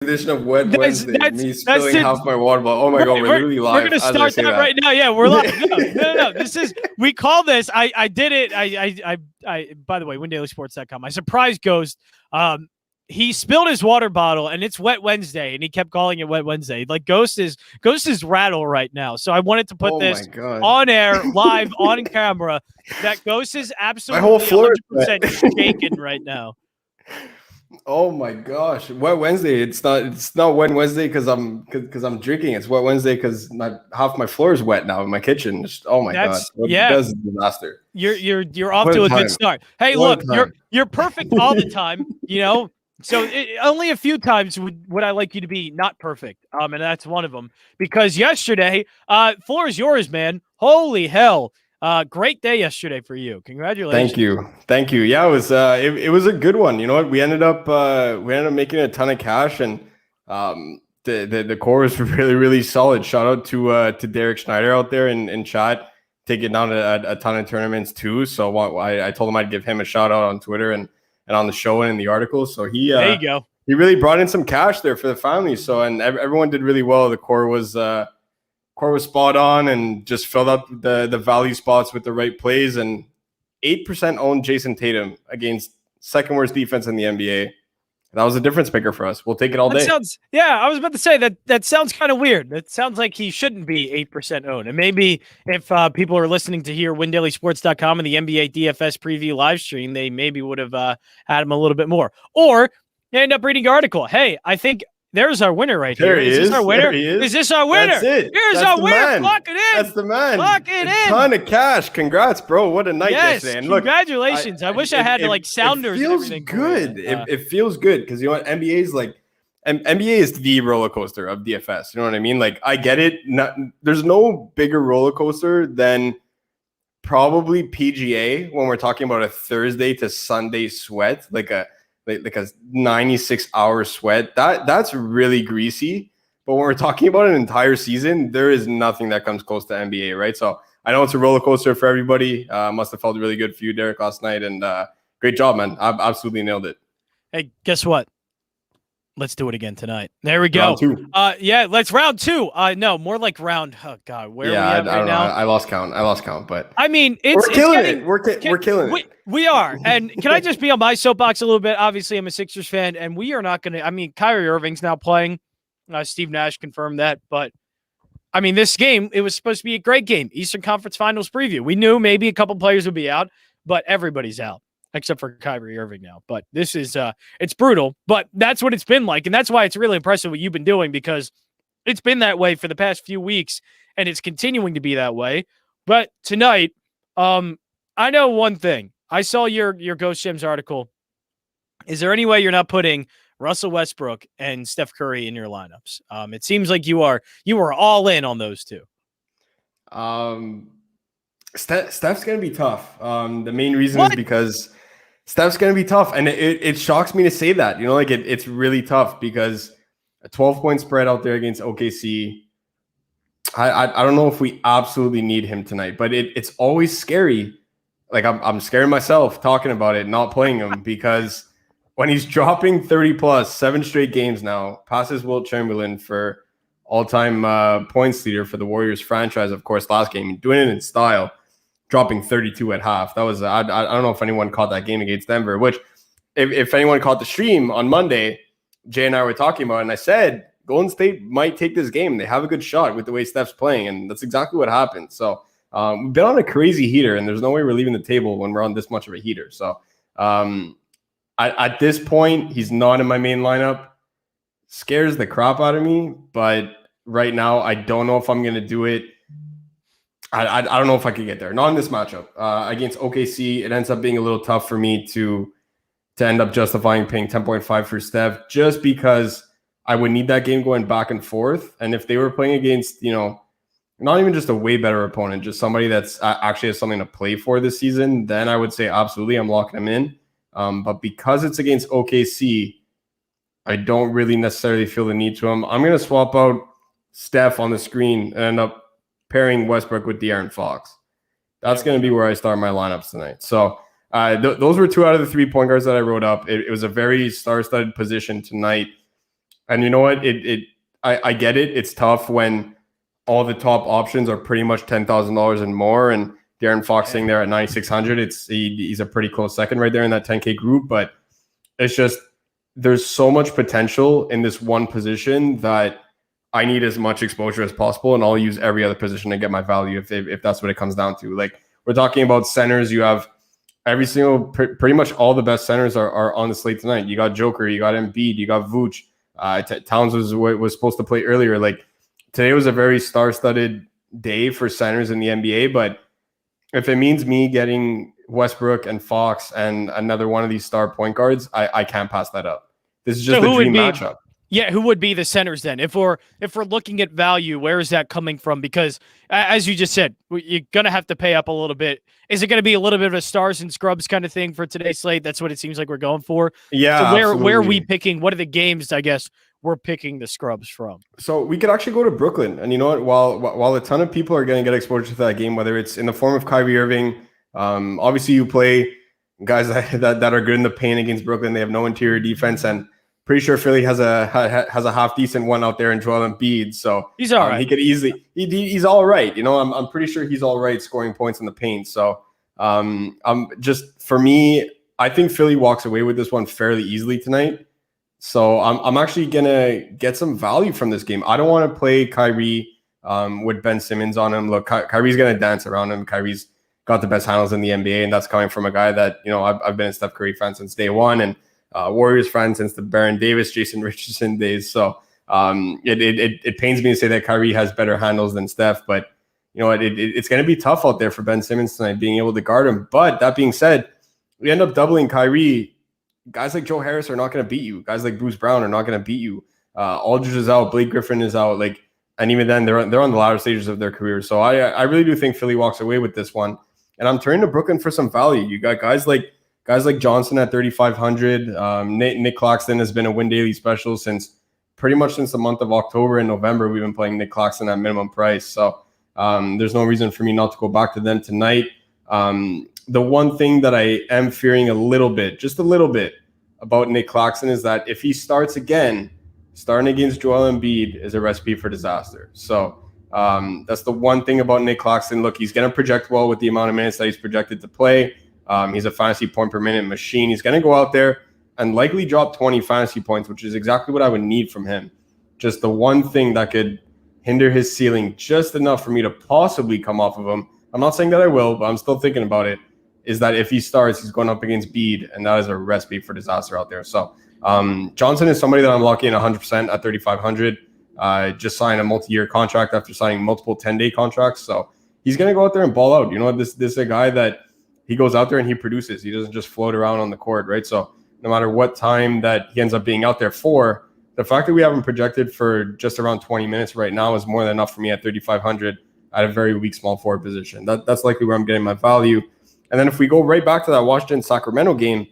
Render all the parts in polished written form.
edition of Wet Wednesday. Me spilling half my water bottle. Oh my god, we're literally live. We're gonna start that right now. Yeah, we're live. No. This is we call this. I did it. I by the way, WinDailySports.com. I surprised Ghost. He spilled his water bottle, and it's Wet Wednesday, and he kept calling it Wet Wednesday. Like Ghost is rattled right now. So I wanted to put this on air, live, on camera. That Ghost is absolutely my whole floor 100% shaken right now. Oh my gosh, Wet Wednesday. It's not Wet Wednesday because I'm drinking. It's Wet Wednesday because half my floor is wet now in my kitchen. Oh my god, that's a disaster. You're off to a good start. Hey, look, you're perfect all the time. You know. So only a few times would I like you to be not perfect, and that's one of them. Because yesterday, floor is yours, man. Holy hell! Great day yesterday for you. Congratulations. Thank you. Yeah, it was a good one. You know what? We ended up making a ton of cash, and the core was really, really solid. Shout out to Derek Schneider out there in chat, taking down a ton of tournaments too. So I told him I'd give him a shout out on Twitter and on the show and in the article. So there you go. He really brought in some cash there for the family. So and everyone did really well. The core was spot on and just filled up the value spots with the right plays. And 8% owned Jason Tatum against second worst defense in the NBA. That was a difference maker for us. We'll take it all day. I was about to say that sounds kind of weird. That sounds like he shouldn't be 8% owned. And maybe if people are listening to hear WinDailySports.com and the NBA DFS Preview live stream, they maybe would have had him a little bit more. Or they end up reading your article. Hey, I think there's our winner right here. Is this our winner? Is this our winner? That's it. Here's our winner. Man. Lock it in. That's the man. Lock it in. A ton of cash. Congrats, bro. What a night yesterday. And look, congratulations. I wish I had sounders. It feels good. It feels good because you know what? NBA is the roller coaster of DFS. You know what I mean? Like I get it. There's no bigger roller coaster than probably PGA when we're talking about a Thursday to Sunday sweat, like a 96-hour sweat. That's really greasy. But when we're talking about an entire season, there is nothing that comes close to NBA, right? So I know it's a roller coaster for everybody. Must have felt really good for you, Derek, last night. And great job, man. I've absolutely nailed it. Hey, guess what? Let's do it again tonight. There we go. Round two. Let's round two. No, more like round. Oh God, where are we at right now? I lost count, but I mean, we're killing it. We're killing it. We are. And can I just be on my soapbox a little bit? Obviously, I'm a Sixers fan, and we are not going to. I mean, Kyrie Irving's now playing. Steve Nash confirmed that, but I mean, this game it was supposed to be a great game. Eastern Conference Finals preview. We knew maybe a couple players would be out, but everybody's out. Except for Kyrie Irving now. But this is, it's brutal, but that's what it's been like. And that's why it's really impressive what you've been doing because it's been that way for the past few weeks and it's continuing to be that way. But tonight, I know one thing. I saw your Ghost Gems article. Is there any way you're not putting Russell Westbrook and Steph Curry in your lineups? It seems like you are all in on those two. Steph's going to be tough. The main reason is because Steph's going to be tough. And it shocks me to say that, you know, like it's really tough because a 12-point spread out there against OKC. I don't know if we absolutely need him tonight, but it's always scary. Like I'm scared myself talking about it, not playing him because when he's dropping 30 plus 7 straight games now, passes Wilt Chamberlain for all-time points leader for the Warriors franchise, of course, last game, doing it in style. Dropping 32 at half. That was, I don't know if anyone caught that game against Denver, which if anyone caught the stream on Monday, Jay and I were talking about it, and I said, Golden State might take this game. They have a good shot with the way Steph's playing, and that's exactly what happened. So we've been on a crazy heater, and there's no way we're leaving the table when we're on this much of a heater. So at this point, he's not in my main lineup. Scares the crap out of me, but right now, I don't know if I'm going to do it. I don't know if I could get there. Not in this matchup. Against OKC, it ends up being a little tough for me to end up justifying paying 10.5 for Steph just because I would need that game going back and forth. And if they were playing against, you know, not even just a way better opponent, just somebody that's actually has something to play for this season, then I would say absolutely I'm locking them in. But because it's against OKC, I don't really necessarily feel the need to. I'm going to swap out Steph on the screen and end up pairing Westbrook with De'Aaron Fox. That's going to be where I start my lineups tonight. So those were 2 out of the 3 point guards that I wrote up. It was a very star-studded position tonight. And you know what? I get it. It's tough when all the top options are pretty much $10,000 and more, and Darren Fox sitting there at 9,600. He's a pretty close second right there in that 10K group, but it's just there's so much potential in this one position that I need as much exposure as possible, and I'll use every other position to get my value if that's what it comes down to. Like we're talking about centers, you have every single pretty much all the best centers are on the slate tonight. You got Joker, you got Embiid, you got Vooch. Towns was supposed to play earlier. Like today was a very star-studded day for centers in the NBA, but if it means me getting Westbrook and Fox and another one of these star point guards, I can't pass that up. This is just the dream matchup. Yeah, who would be the centers then? If we're looking at value, where is that coming from? Because as you just said, you're gonna have to pay up a little bit. Is it going to be a little bit of a stars and scrubs kind of thing for today's slate? That's what it seems like we're going for. Yeah. So where are we picking? What are the games, I guess, we're picking the scrubs from? So we could actually go to Brooklyn. And you know what? While a ton of people are going to get exposure to that game, whether it's in the form of Kyrie Irving, obviously you play guys that are good in the paint against Brooklyn. They have no interior defense, and pretty sure Philly has a half decent one out there in Joel Embiid. So he's all right. He could easily he's all right. You know, I'm pretty sure he's all right scoring points in the paint. So just for me, I think Philly walks away with this one fairly easily tonight. So I'm actually gonna get some value from this game. I don't want to play Kyrie with Ben Simmons on him. Look, Kyrie's gonna dance around him. Kyrie's got the best handles in the NBA, and that's coming from a guy that, you know, I've been a Steph Curry fan since day one, and Warriors fan since the Baron Davis, Jason Richardson days. So it pains me to say that Kyrie has better handles than Steph, but you know, it's going to be tough out there for Ben Simmons tonight, being able to guard him. But that being said, we end up doubling Kyrie. Guys like Joe Harris are not going to beat you. Guys like Bruce Brown are not going to beat you. Aldridge is out. Blake Griffin is out. Like, and even then, they're on the latter stages of their career. So I really do think Philly walks away with this one. And I'm turning to Brooklyn for some value. You got guys like Johnson at 3,500. Nick Claxton has been a win daily special since the month of October and November. We've been playing Nick Claxton at minimum price. So there's no reason for me not to go back to them tonight. The one thing that I am fearing just a little bit about Nick Claxton is that if he starts again, starting against Joel Embiid is a recipe for disaster. So that's the one thing about Nick Claxton. Look, he's going to project well with the amount of minutes that he's projected to play. He's a fantasy point per minute machine. He's going to go out there and likely drop 20 fantasy points, which is exactly what I would need from him. Just the one thing that could hinder his ceiling just enough for me to possibly come off of him. I'm not saying that I will, but I'm still thinking about it, is that if he starts, he's going up against Bede, and that is a recipe for disaster out there. So Johnson is somebody that I'm locking in 100% at 3,500. Just signed a multi-year contract after signing multiple 10-day contracts. So he's going to go out there and ball out. You know, this is a guy that he goes out there and he produces. He doesn't just float around on the court, right? So no matter what time that he ends up being out there for, the fact that we have him projected for just around 20 minutes right now is more than enough for me at 3,500 at a very weak small forward position. That's likely where I'm getting my value. And then if we go right back to that Washington-Sacramento game,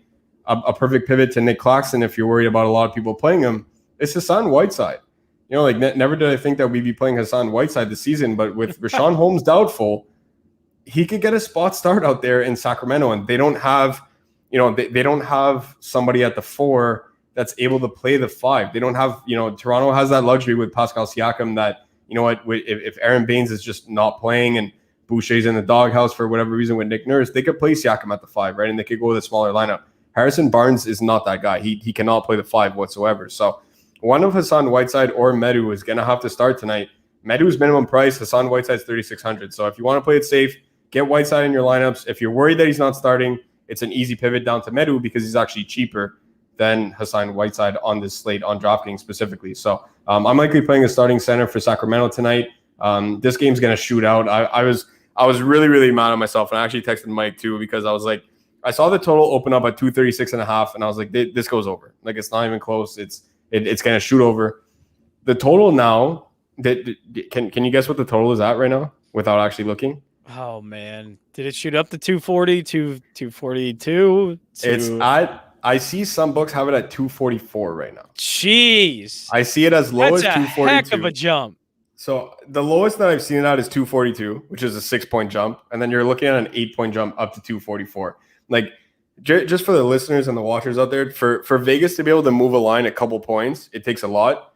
a perfect pivot to Nick Claxton, if you're worried about a lot of people playing him, it's Hassan Whiteside. You know, like never did I think that we'd be playing Hassan Whiteside this season, but with Rashawn Holmes doubtful, he could get a spot start out there in Sacramento, and they don't have, you know, they don't have somebody at the 4 that's able to play the 5. They don't have, you know, Toronto has that luxury with Pascal Siakam that, you know what, if Aaron Baines is just not playing and Boucher's in the doghouse for whatever reason with Nick Nurse, they could play Siakam at the 5, right? And they could go with a smaller lineup. Harrison Barnes is not that guy. He cannot play the 5 whatsoever. So one of Hassan Whiteside or Medu is going to have to start tonight. Medu's minimum price, Hassan Whiteside's 3,600. So if you want to play it safe, get Whiteside in your lineups. If you're worried that he's not starting, it's an easy pivot down to Medu because he's actually cheaper than Hassan Whiteside on this slate on DraftKings specifically. So I'm likely playing a starting center for Sacramento tonight. This game's going to shoot out. I was really, really mad at myself, and I actually texted Mike too because I was like, I saw the total open up at 236.5, and I was like, this goes over. Like, it's not even close. It's going to shoot over. The total now, can you guess what the total is at right now without actually looking? Oh, man. Did it shoot up to 240, 242? It's at, I see some books have it at 244 right now. Jeez. I see it as low as 242. Heck of a jump. So the lowest that I've seen it at is 242, which is a 6-point jump. And then you're looking at an 8-point jump up to 244. Like, just for the listeners and the watchers out there, for Vegas to be able to move a line a couple points, it takes a lot.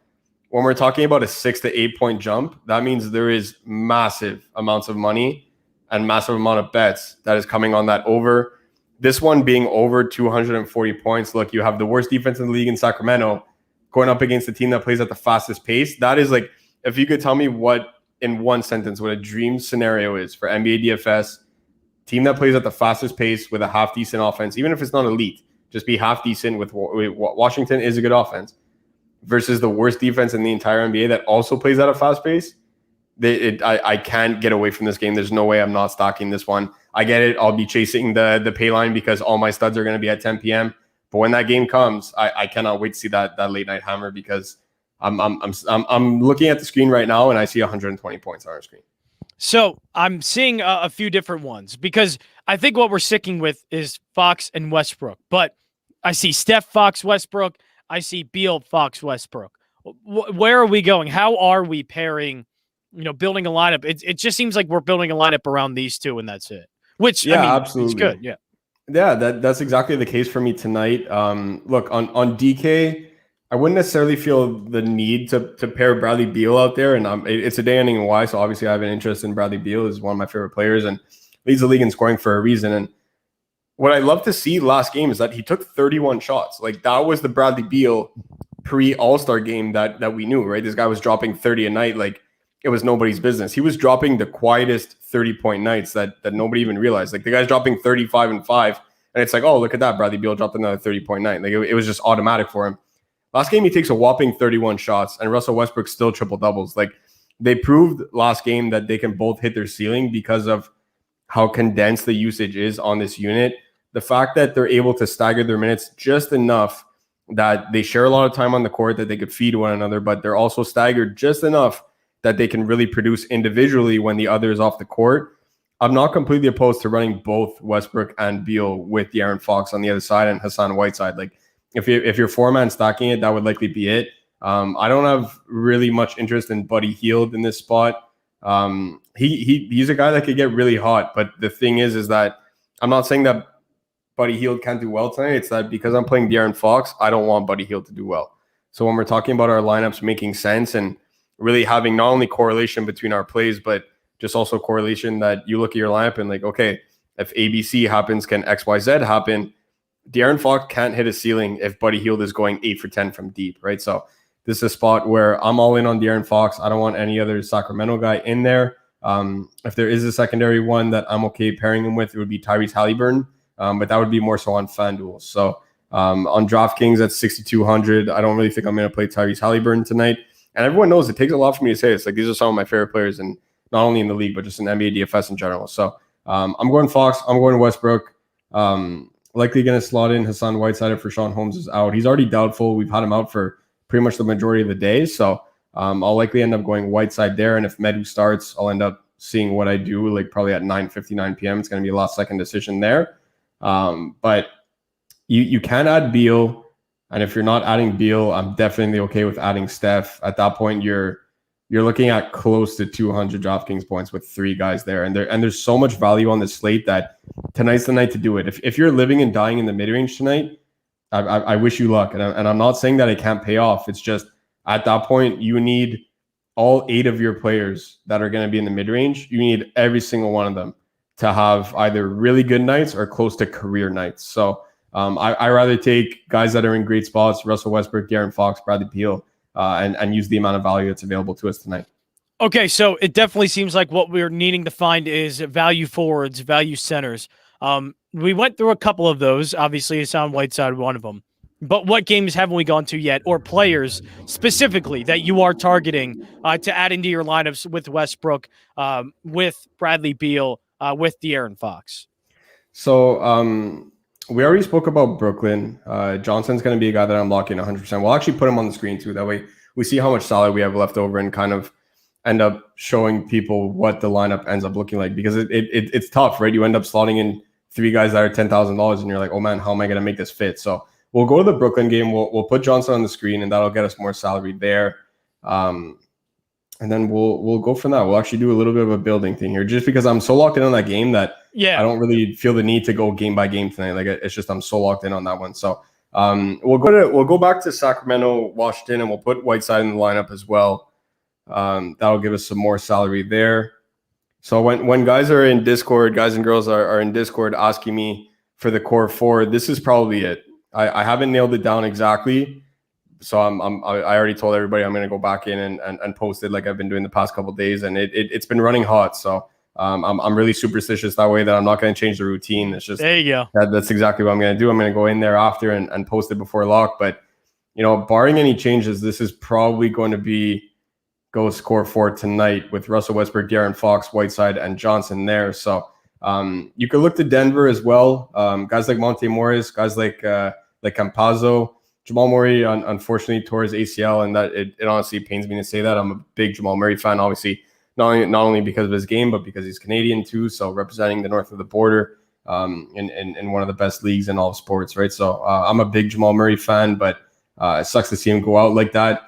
When we're talking about a 6 to 8 point jump, that means there is massive amounts of money and massive amount of bets that is coming on that over. This one being over 240 points. Look, you have the worst defense in the league in Sacramento going up against a team that plays at the fastest pace. That is like, if you could tell me what, in one sentence, what a dream scenario is for NBA DFS, team that plays at the fastest pace with a half decent offense, even if it's not elite, just be half decent with Washington is a good offense versus the worst defense in the entire NBA that also plays at a fast pace. I can't get away from this game. There's no way I'm not stocking this one. I get it. I'll be chasing the pay line because all my studs are going to be at 10 p.m. But when that game comes, I cannot wait to see that late night hammer because I'm looking at the screen right now and I see 120 points on our screen. So I'm seeing a few different ones because I think what we're sticking with is Fox and Westbrook. But I see Steph, Fox, Westbrook. I see Beal, Fox, Westbrook. Where are we going? How are we pairing, building a lineup? It just seems like we're building a lineup around these two and that's it. Which, absolutely. It's good. Yeah. Yeah, that's exactly the case for me tonight. Look, on DK, I wouldn't necessarily feel the need to pair Bradley Beal out there. And it's a day ending in Y, so obviously I have an interest in Bradley Beal. He's one of my favorite players and leads the league in scoring for a reason. And what I love to see last game is that he took 31 shots. Like that was the Bradley Beal pre-All-Star game that we knew, right? This guy was dropping 30 a night like it was nobody's business. He was dropping the quietest 30-point nights that nobody even realized. Like the guy's dropping 35 and 5, and it's like, oh, look at that. Bradley Beal dropped another 30-point night. Like it was just automatic for him. Last game, he takes a whopping 31 shots, and Russell Westbrook still triple doubles. Like they proved last game that they can both hit their ceiling because of how condensed the usage is on this unit. The fact that they're able to stagger their minutes just enough that they share a lot of time on the court that they could feed one another, but they're also staggered just enough that they can really produce individually when the other is off the court. I'm not completely opposed to running both Westbrook and Beal with De'Aaron Fox on the other side and Hassan Whiteside. Like if you're four-man stacking it, that would likely be it. I don't have really much interest in Buddy Hield in this spot. He's a guy that could get really hot, but the thing is that I'm not saying that Buddy Hield can't do well tonight. It's that because I'm playing De'Aaron Fox, I don't want Buddy Hield to do well. So when we're talking about our lineups making sense and really having not only correlation between our plays, but just also correlation that you look at your lineup and like, okay, if ABC happens, can XYZ happen? De'Aaron Fox can't hit a ceiling if Buddy Hield is going 8 for 10 from deep, right? So this is a spot where I'm all in on De'Aaron Fox. I don't want any other Sacramento guy in there. If there is a secondary one that I'm okay pairing him with, it would be Tyrese Halliburton. But that would be more so on FanDuel. So on DraftKings at 6,200, I don't really think I'm going to play Tyrese Halliburton tonight. And everyone knows it takes a lot for me to say this. Like these are some of my favorite players, and not only in the league, but just in NBA DFS in general. So I'm going Fox. I'm going Westbrook. Likely going to slot in Hassan Whiteside if Rashawn Holmes is out. He's already doubtful. We've had him out for pretty much the majority of the day. So I'll likely end up going Whiteside there. And if Medu starts, I'll end up seeing what I do, like probably at 9:59 p.m. It's going to be a last second decision there. But you can add Beal. And if you're not adding Beal, I'm definitely okay with adding Steph. At that point, you're looking at close to 200 DraftKings points with 3 guys there. And there's so much value on this slate that tonight's the night to do it. If you're living and dying in the mid-range tonight, I wish you luck. And I'm not saying that it can't pay off. It's just at that point, you need all 8 of your players that are going to be in the mid-range. You need every single one of them to have either really good nights or close to career nights. So I rather take guys that are in great spots, Russell Westbrook, De'Aaron Fox, Bradley Beal, and use the amount of value that's available to us tonight. Okay, so it definitely seems like what we're needing to find is value forwards, value centers. We went through a couple of those. Obviously, Hassan Whiteside, one of them. But what games haven't we gone to yet, or players specifically that you are targeting to add into your lineups with Westbrook, with Bradley Beal, with De'Aaron Fox? So we already spoke about Brooklyn. Johnson's going to be a guy that I'm locking 100%. We'll actually put him on the screen too. That way we see how much salary we have left over and kind of end up showing people what the lineup ends up looking like, because it's tough, right? You end up slotting in 3 guys that are $10,000 and you're like, oh man, how am I going to make this fit? So we'll go to the Brooklyn game. We'll put Johnson on the screen and that'll get us more salary there. And and then we'll go from that. We'll actually do a little bit of a building thing here, just because I'm so locked in on that game that I don't really feel the need to go game by game tonight. Like it's just I'm so locked in on that one. So we'll go back to Sacramento, Washington, and we'll put Whiteside in the lineup as well. That'll give us some more salary there. So when guys are in Discord, guys and girls are in Discord asking me for the core four, this is probably it. I haven't nailed it down exactly. So I already told everybody I'm going to go back in and post it like I've been doing the past couple of days, and it's been running hot. So I'm really superstitious that way that I'm not going to change the routine. It's just there you go. That's exactly what I'm going to do. I'm going to go in there after and post it before lock. But barring any changes, this is probably going to be Ghost core four tonight with Russell Westbrook, De'Aaron Fox, Whiteside, and Johnson there. So you could look to Denver as well. Guys like Monte Morris, guys like Campazzo. Jamal Murray, unfortunately, tore his ACL, and that it honestly pains me to say that. I'm a big Jamal Murray fan, obviously, not only because of his game, but because he's Canadian too, so representing the north of the border in one of the best leagues in all of sports, right? So I'm a big Jamal Murray fan, but it sucks to see him go out like that.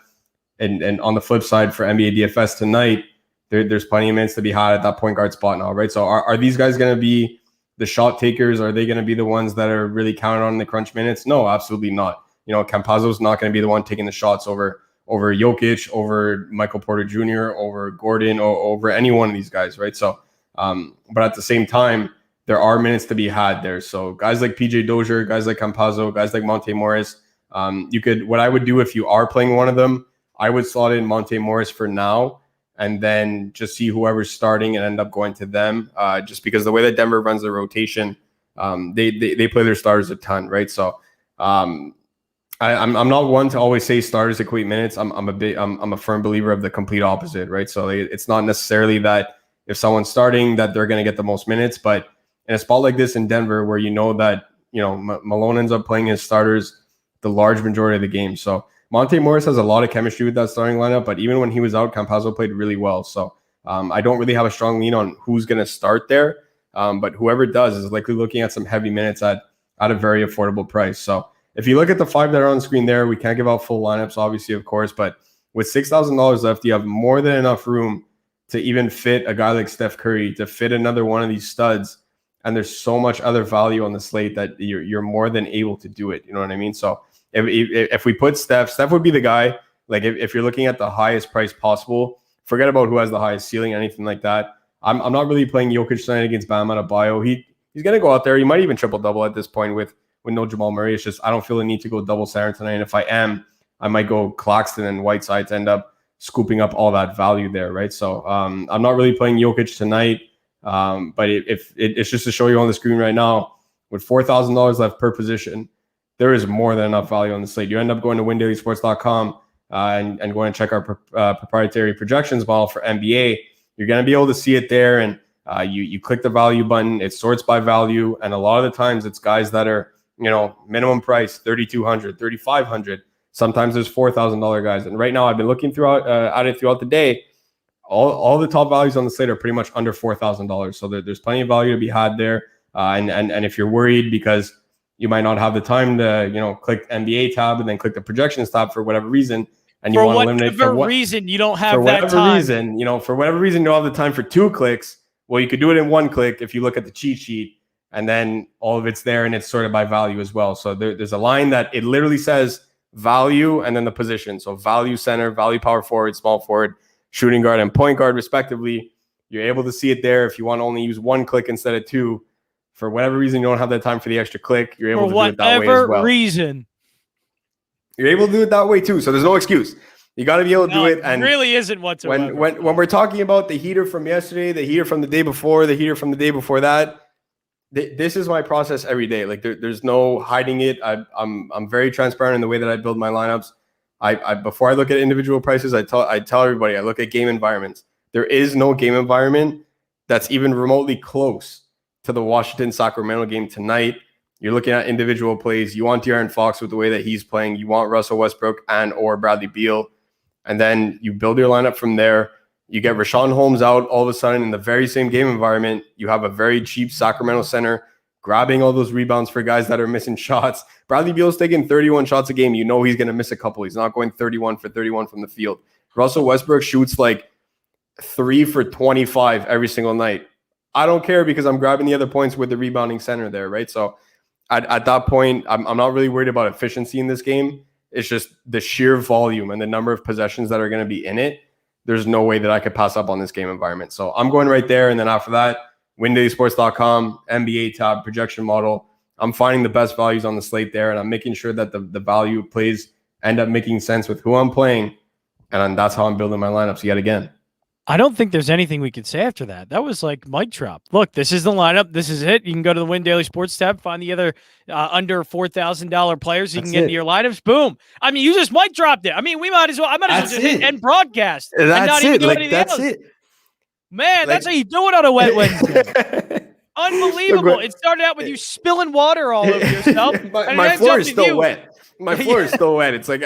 And on the flip side, for NBA DFS tonight, there's plenty of minutes to be had at that point guard spot now, right? So are these guys going to be the shot takers? Are they going to be the ones that are really counted on in the crunch minutes? No, absolutely not. Campazzo's not going to be the one taking the shots over Jokic, over Michael Porter Jr., over Gordon, or over any one of these guys, right? So, but at the same time, there are minutes to be had there. So guys like PJ Dozier, guys like Campazzo, guys like Monte Morris, what I would do if you are playing one of them, I would slot in Monte Morris for now, and then just see whoever's starting and end up going to them. Just because the way that Denver runs their rotation, they play their starters a ton, right? So I'm not one to always say starters equate minutes. I'm a firm believer of the complete opposite, right? So it's not necessarily that if someone's starting that they're going to get the most minutes, but in a spot like this in Denver where that Malone ends up playing his starters the large majority of the game. So Monte Morris has a lot of chemistry with that starting lineup, but even when he was out, Campazzo played really well. So I don't really have a strong lean on who's going to start there, but whoever does is likely looking at some heavy minutes at a very affordable price. So if you look at the five that are on screen there, we can't give out full lineups, obviously, of course, but with $6,000 left, you have more than enough room to even fit a guy like Steph Curry, to fit another one of these studs. And there's so much other value on the slate that you're more than able to do it. You know what I mean? So if we put Steph would be the guy. Like if you're looking at the highest price possible, forget about who has the highest ceiling, anything like that. I'm not really playing Jokic tonight against Bam Adebayo. He's going to go out there. He might even triple-double at this point with no Jamal Murray. It's just I don't feel the need to go double center tonight. And if I am, I might go Claxton and Whiteside to end up scooping up all that value there, right? So I'm not really playing Jokic tonight. But it's just to show you on the screen right now, with $4,000 left per position, there is more than enough value on the slate. You end up going to windailysports.com and going to check our proprietary projections model for NBA. You're going to be able to see it there, and you click the value button. It sorts by value, and a lot of the times it's guys that are minimum price $3,200, $3,500. Sometimes there's $4,000 guys, and right now I've been looking at it throughout the day. All the top values on the slate are pretty much under $4,000. So there's plenty of value to be had there. And if you're worried because you might not have the time to, click NBA tab and then click the projections tab for whatever reason, and you want to eliminate for whatever reason you don't have that time. For whatever reason you don't have the time for 2 clicks. Well, you could do it in 1 click if you look at the cheat sheet, and then all of it's there and it's sorted by value as well. So there's a line that it literally says value and then the position. So value center, value power forward, small forward, shooting guard, and point guard, respectively. You're able to see it there. If you want to only use 1 click instead of 2, for whatever reason you don't have that time for the extra click, you're able to do it that way as well. For whatever reason. You're able to do it that way too. So there's no excuse. You got to be able to do it. And it really isn't whatsoever. When we're talking about the heater from yesterday, the heater from the day before, the heater from the day before that, this is my process every day. Like there's no hiding it. I'm very transparent in the way that I build my lineups. I before I look at individual prices, I tell everybody I look at game environments. There is no game environment that's even remotely close to the Washington-Sacramento game tonight. You're looking at individual plays. You want De'Aaron Fox with the way that he's playing. You want Russell Westbrook or Bradley Beal. And then you build your lineup from there. You get Rashawn Holmes out all of a sudden in the very same game environment. You have a very cheap Sacramento center grabbing all those rebounds for guys that are missing shots. Bradley Beal's taking 31 shots a game. You know he's going to miss a couple. He's not going 31 for 31 from the field. Russell Westbrook shoots like 3 for 25 every single night. I don't care because I'm grabbing the other points with the rebounding center there, right? So at that point, I'm not really worried about efficiency in this game. It's just the sheer volume and the number of possessions that are going to be in it. There's no way that I could pass up on this game environment. So I'm going right there. And then after that, windailysports.com, NBA tab, projection model. I'm finding the best values on the slate there, and I'm making sure that the value plays end up making sense with who I'm playing. And that's how I'm building my lineups yet again. I don't think there's anything we could say after that. That was like mic drop. Look, this is the lineup. This is it. You can go to the Win Daily Sports tab, find the other under $4,000 players. You can get into your lineups. Boom. I mean, you just mic dropped it. I mean, I might as well just hit end broadcast. That's and not even it. do Like, anything that's else. it. Man, that's how you do it on a wet Wednesday. Unbelievable. It started out with you spilling water all over yourself. my floor is still wet. My floor is still wet. It's like,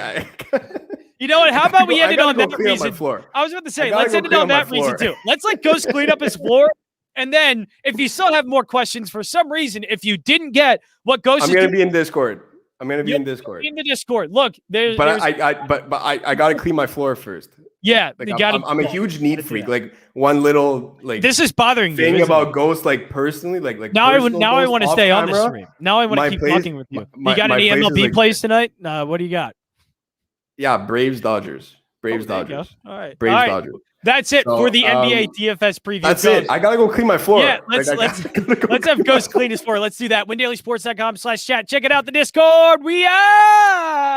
you know what? How about we end it on that reason? I was about to say, let's end it on that reason too. Let's let Ghost clean up his floor. And then if you still have more questions for some reason, if you didn't get what Ghost I'm going to be in Discord. I'm going to be in Discord. In the Discord. Look, I got to clean my floor first. Yeah, like I'm a huge neat freak. Like one little this is bothering thing you, about Ghost, like personally, like now I want to stay on the stream. Now I want to keep talking with you. You got any MLB plays tonight? What do you got? Yeah, Braves Dodgers. Dodgers. All right, Dodgers. That's it for the NBA DFS preview. That's it. I gotta go clean my floor. Yeah, let's have Ghost clean his floor. Let's do that. WinDailySports.com/chat. Check it out. The Discord. We are.